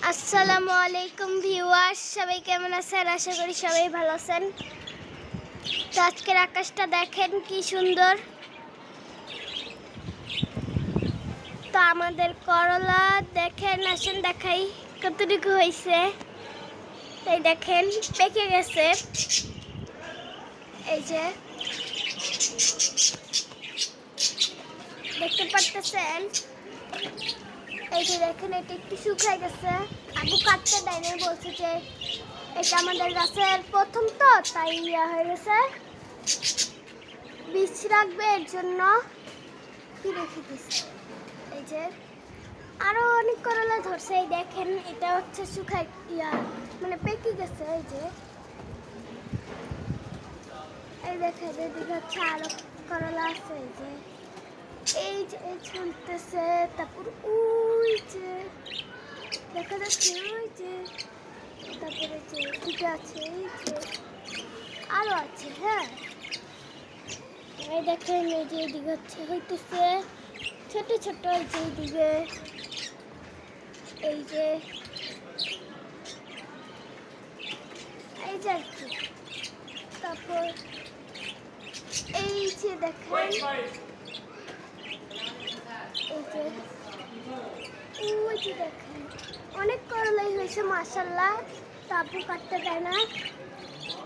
আসসালামু আলাইকুম ভিউয়ার্স, সবাই কেমন আছেন? আশা করি সবাই ভালো আছেন। তো আজকের আকাশটা দেখেন কি সুন্দর। তো আমাদের করলা দেখেন, আসেন দেখাই কতটুকু হয়েছে। তাই দেখেন পেকে গেছে, এই যে দেখতে পারতেছেন। এই যে দেখেন এটা একটু শুকাই গেছে। আবু কাটতে দেয় নাই, বলছে যে এটা আমাদের গাছের প্রথম, তো তাই হয়ে গেছে, বীজ রাখবে এর জন্য কি রেখে দিচ্ছে। এই যে আরো অনেক করলা ধরছে, এই দেখেন এটা হচ্ছে শুকাই মানে পেকে গেছে। এই দেখেন এদিকে হচ্ছে আরো করলা আছে, এই যে এই চলতেছে। তারপর ওই যে দেখা যাচ্ছে, ওই যে তারপরে যে ঠিক আছে, এই যে আরো আছে। হ্যাঁ, এই দেখেন এই যে এদিকে হচ্ছে হইতেছে ছোট ছোট, এই যে এইদিকে এই যে এই যে আর কি। তারপর এই যে দেখেন ওই যে দেখেন অনেক করলাই হয়েছে মাশাআল্লাহ। তো আপু কাটতে দেয় না।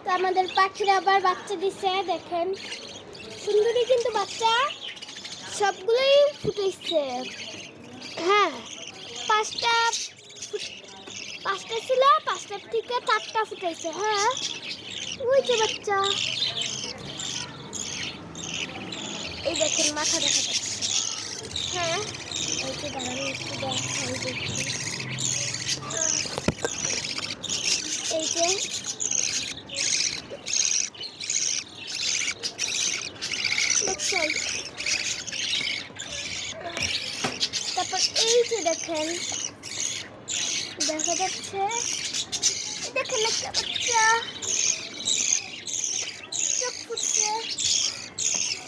তো আমাদের পাখিরা আবার বাচ্চা দিছে, দেখেন সুন্দরী কিন্তু বাচ্চা সবগুলোই ফুটেছে। হ্যাঁ, পাঁচটা ছিল, পাঁচটার থেকে চারটা ফুটেছে। হ্যাঁ, ওই যে বাচ্চা, এই দেখেন মাথা দেখা যাচ্ছে। হ্যাঁ, এই যে দাঁড়ানো একটু দেখাই দেখছি। এই যে দেখছেন, তারপর এই যে দেখেন দেখা যাচ্ছে, দেখেন একটা বাচ্চা চোখ ফুটছে,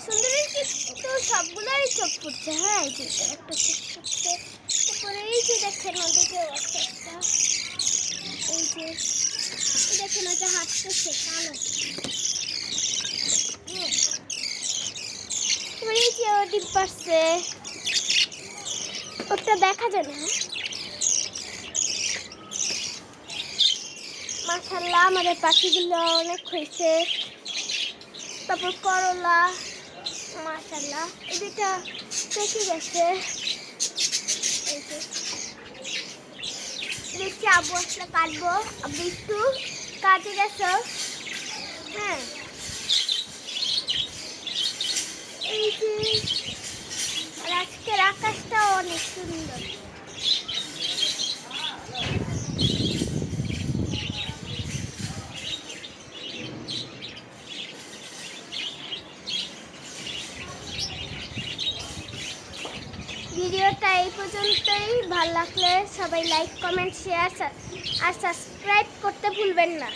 সুন্দরীর কিন্তু সবগুলোরই চোখ ফুটছে। হ্যাঁ, এই যে একটা চোখ ফুটছে। তারপরে এই যে দেখেন ওদিকেও আছে একটা, এই যে দেখেন ওটা হাঁটতেছে কালো। তারপরে এই যে ও ডিম পারছে, ওটা দেখা যায় না। মাশাআল্লাহ আমাদের পাখিগুলো অনেক হয়েছে। তারপর করলা মাশাআল্লাহ এদিকটা পেকে গেছে। এই যে দেখছি আবু আসলে কাটবো, আবু একটু কাটে গেছে। হ্যাঁ, এই যে আর আজকের আকাশটা অনেক সুন্দর। ভিডিওটা এই পর্যন্তই। ভালো লাগলে সবাই লাইক, কমেন্ট, শেয়ার আর সাবস্ক্রাইব করতে ভুলবেন না।